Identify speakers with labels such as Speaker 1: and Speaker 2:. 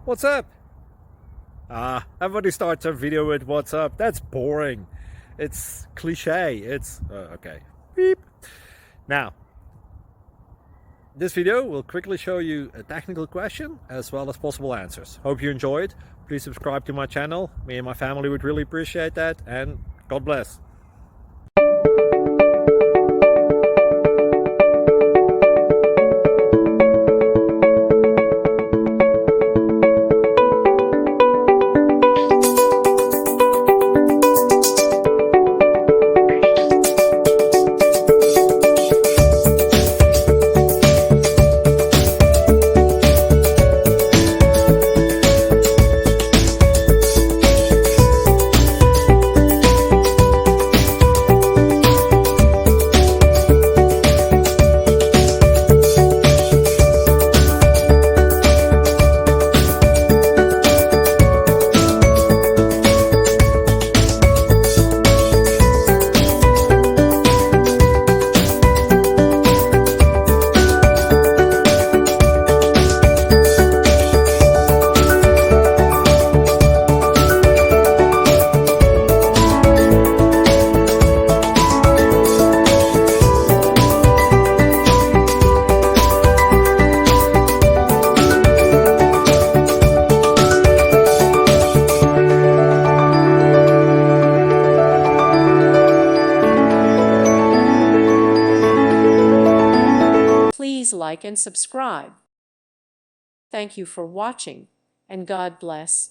Speaker 1: What's up? Everybody starts a video with what's up. That's boring. It's cliche. It's okay. Beep. Now, this video will quickly show you a technical question as well as possible answers. Hope you enjoyed. Please subscribe to my channel. Me and my family would really appreciate that, and God bless.
Speaker 2: Please like and subscribe. Thank you for watching, and God bless.